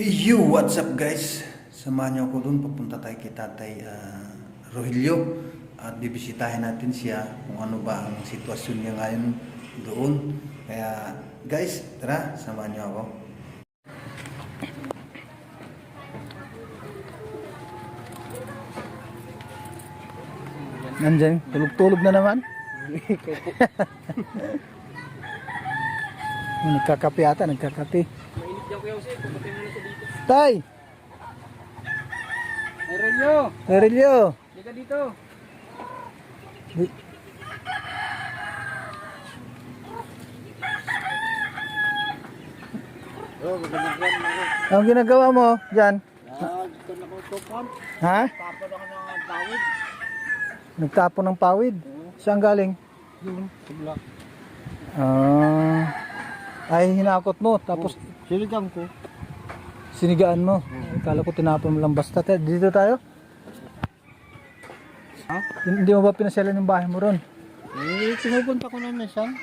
Hey you, what's up guys? Samahan niyo ako dun, papunta tayo kay Tatay Rogelio at bibisitahin natin siya kung ano ba ang sitwasyon niya ngayon doon. Kaya guys, tara, samahan niyo ako. Nandiyan, tulog-tulog na naman. Nagkakape ata, nagkakape. Tay! Aurelio! Aurelio! Liga dito! Anong ginagawa mo dyan? Dito na ko tupon. Ha? Tapon ako ng bawid. Nagtapon ng pawid? Saan galing? Yun, tubla. Ay hinakot mo tapos Siligang ko. sinigaan mo. Akala ko tinapon mo lang basta. Dito tayo? Ha? Hindi mo ba pinasyalan yung bahay mo ron? Pinupunta ko na minsan.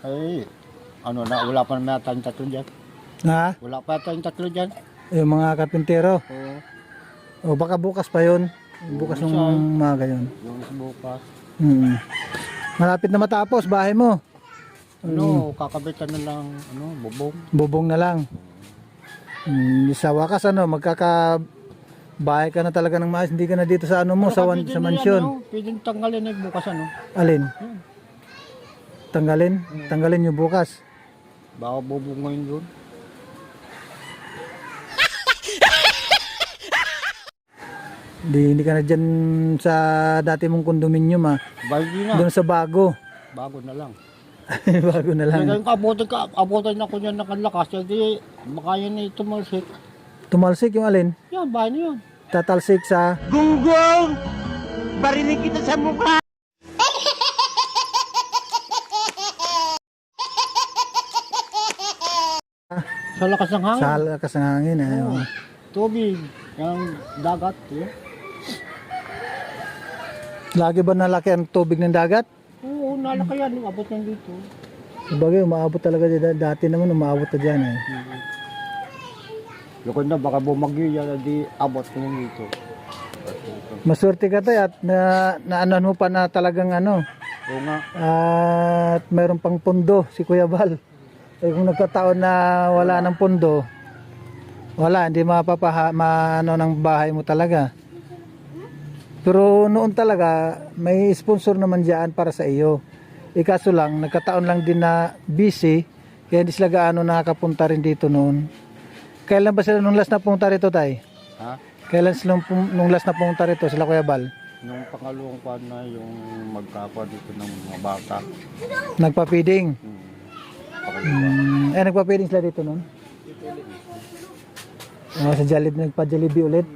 Ay, Wala pa naman tayong tatlo dyan. Ha? Wala pa tayong tatlo dyan. Yung mga karpintero. Oo. O baka bukas pa yun. Bukas ng umaga yun. Yung bukas. Malapit na matapos bahay mo. Kakabitan na lang, bubong. Bubong na lang. Sa wakas magkakabahay ka na talaga ng maayos. Hindi ka na dito sa sa mansyon. Pwedeng tanggalin bukas Alin? Tanggalin? Tanggalin yung bukas. Baka bubong ngayon doon. Hindi ka na dyan sa dati mong kondominium Bagi na. Doon sa bago. Bago na lang. Bago na lang. Ngayon abutin na ko niyan nakalakas. Hindi, makaya na tumalsik. Tumalsik yung alin? Yan, bahay na yun. Tatalsik sa... Gunggong! Barinig kita sa mukha! Sa lakas ng hangin. Sa lakas ng hangin. Tubig. Yung dagat. Eh. Lagi ba nalaki ang tubig ng dagat? Oo, nalakayan. Abot yan dito. Sabagay, umaabot talaga dyan. Dati naman umaabot na dyan. Lukod na, baka bumagyo yan. Di abot ko yan dito. Maswerte ka tayo at naanuhan mo pa na talagang Oo nga. At mayroon pang pundo si Kuya Bal. Kung nagkataon na wala ng pundo, wala, hindi ng bahay mo talaga. Pero noon talaga, may sponsor naman dyan para sa iyo. Ikaso lang, nagkataon lang din na busy, kaya hindi sila gaano nakakapunta rin dito noon. Kailan ba sila nung last na pumunta rito, tay? Ha? Kailan sila nung last na pumunta rito, sila Kuya Bal? Nung pangalawang pa na yung magkapa dito ng mga bata. Nagpa-feeding? Nagpa-feeding sila dito noon? Sa Jollibee, nagpa-Jollibee ulit?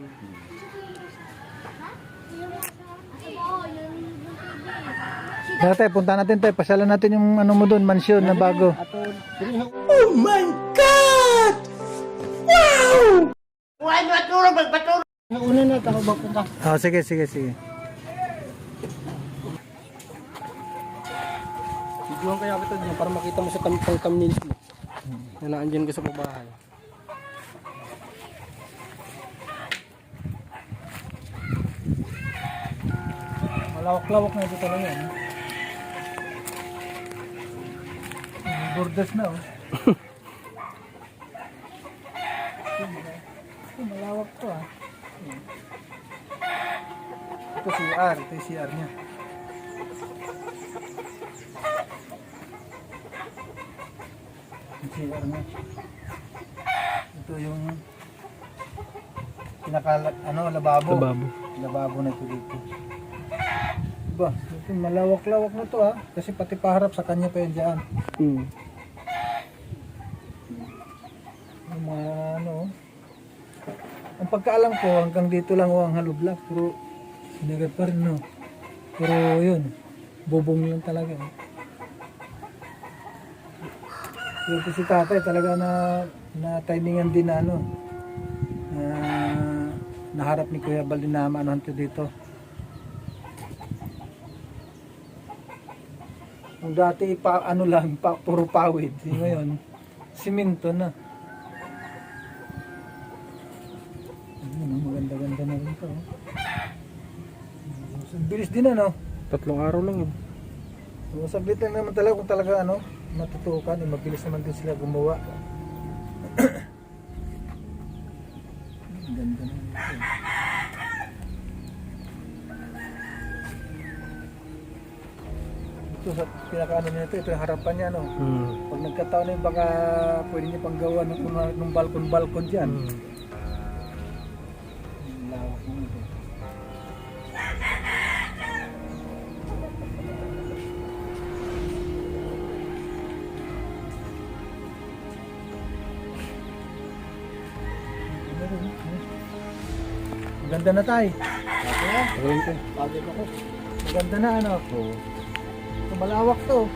Tayo, punta natin tayo. Pasyalan natin yung mo doon, mansyon na bago. Oh my God! Wow! Huwag matulog, magpatulog! Una na, ako ba punta? Sige. Videoan kaya kita dyan para makita mo sa thumbnails mo. Na naandyan ka sa bahay. Malawak-lawak na ito talaga. Borders na malawak to Ito CR, ito yung CR niya. Yung CR niya. Ito yung lababo. Lababo na ito dito. Diba? Ito, malawak-lawak na to kasi pati paharap sa kanya pa yun dyan. Yung mga ang pagkaalam ko hanggang dito lang ang haloblak, pero sinagat pa rin pero yun, bubong lang talaga pero si tatay talaga na timingan din na naharap ni Kuya Bal din na maanuhan to dito. Kung dati puro pawid, ngayon simento na. Ganda na rin ito. Ang bilis din ano. 3 araw lang yun. So, saglit lang naman talaga kung talaga ano, matutukan. Mabilis naman din sila gumawa. Ang ganda na rin ito. Ito sa pinakaano nito, ito yung harapan niya no. Pag nagkataon na yun, baka pwede niya pang gawa ng balkon-balkon dyan. Lawak mo ito. Maganda na tayo. Ayun ko. Maganda na ano. Oo. So, malawak to.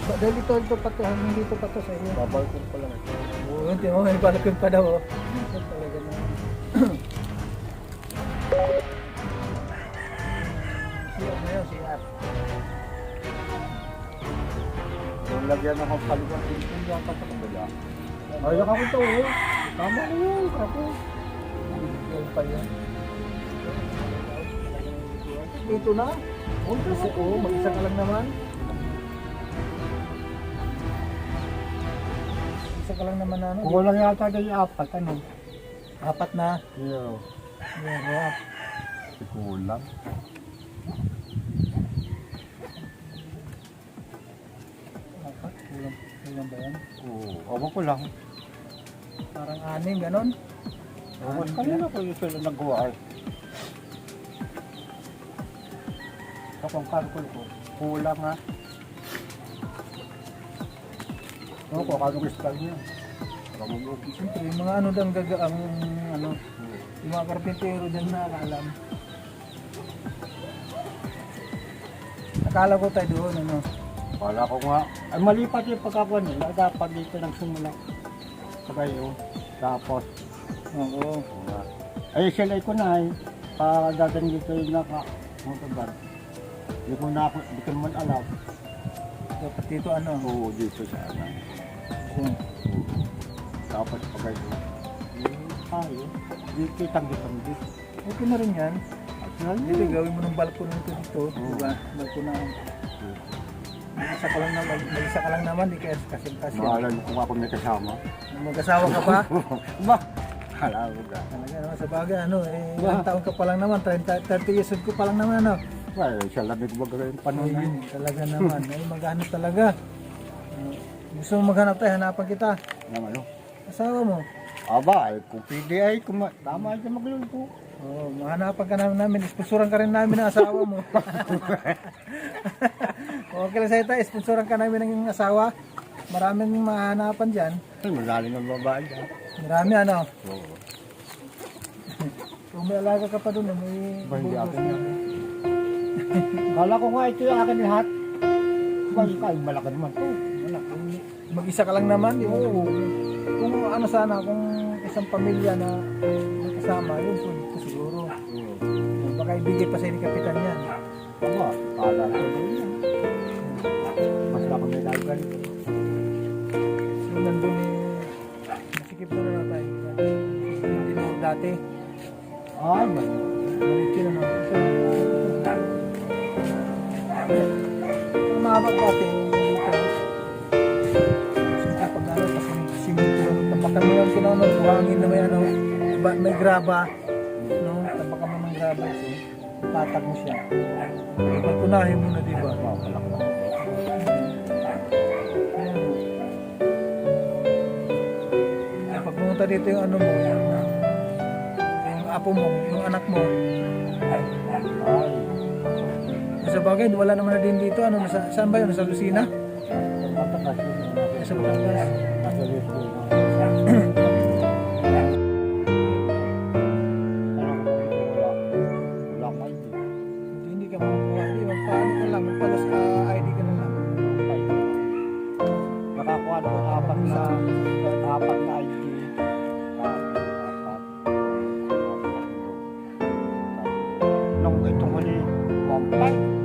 Dahil ito pa to, hanggang dito pa to sa inyo. Babalkon pa lang. Oo, hindi mo, may balkon pa daw. Oh. Talaga na. Siyap na yun, siyap. Kung lagyan ako paliwan dito, yung kapatid. Ay, nakakunta ko. Tama na yun. Ako. Yan pa yun. Ito na. Mag-isa ka lang naman. Isa ka lang naman ano. Kung lang yata na yung 4, ano? 4 na. Yeah. Yeah, Kulang. Apat. Kulang ba yan? Oo. Ewan ko lang. Parang 6, ganon. Ewan kanina ko yung sila nagawa ay. Sa kung kalkul ko, kulang ha. Ano ko, kanong style niya? Ramuluki. Siyempre, yung mga ano dang gagaang ano, yung mga karpintero dyan na alam. Akala ko tayo doon, ano. Kala ko nga, ay malipat yung pagkakuan nila, dapat dito nang sumula. Sabay yun. Tapos, Oo. ay sila ko na ay, pagdating dito yung motorbad. Hindi ko na ako, hindi ko naman alam. Dapat dito ano. Oo, dito sa anak. Yun. Tapos pagay doon. Tayo, di kitang-kitang dito. Okay na rin yan. At yan Dito, yun. gawin mo ng balkon nito dito. Diba? Balkon na. Mag-isa ka lang naman, mag-isa ka lang naman, di kaya kasing-kasing. Mahalan mo kung ako may kasama. Mag-asawa ka pa? Ba? Alam mo ka. Talaga naman sa bagay, ano, ilang taon ka pa lang naman, 30 years old ko pa lang naman, ano. Well, siya lamig baga yung panahon na yun. Talaga naman, ay maghanap talaga. Gusto mo maghanap tayo, hanapan kita. Yung ano? Asawa mo. Aba, ay kung pwede ay, tama ay magluluto. Oo, mahanapan ka namin, sponsoran ka rin namin ng asawa mo. Okay lang sa'yo tayo, sponsoran ka namin ng asawa. Maraming mahanapan dyan. Ay, malalim ang babae dyan. Marami ano. Oo. Kung may alaga ka pa doon, may Ba, hindi bulldog. akin yan. Kala ko nga ito yung akin lahat. Ba, ikaw, malaki naman to. Malaki. Mag-isa ka lang naman, di ba? Kung ano sana, kung isang pamilya na kasama, yun po, ito siguro. Baka ibigay pa sa ni Kapitan yan. Aba, kala ko doon yan. Mas na kami lagan. Yung nandun masikip na na tayo. Hindi mo dati. Ay, man. Malit yun ano. Ang mahaba dati, pag ano, tapos simento, tapakan mo yung kinanong, buhangin na may ano, may graba. No? Tapakan mo ng graba ito. Patag mo siya. Pagkunahin mo na, di ba? Malaki naman. Pag pumunta dito yung ano mo, yung apo mo, yung anak mo, Ay, sa bagay, wala naman na din dito. Ano, saan ba yun? Nasa Lucina? matakas yun. Nasa Batangas. Nasa Lisbon. Wala ka ID. Hindi ka makakuha. Hindi, magpaano ka lang. Magpalas ID ka na lang. Nakakuha ko apat na ID. Nung itong huli, 1.5.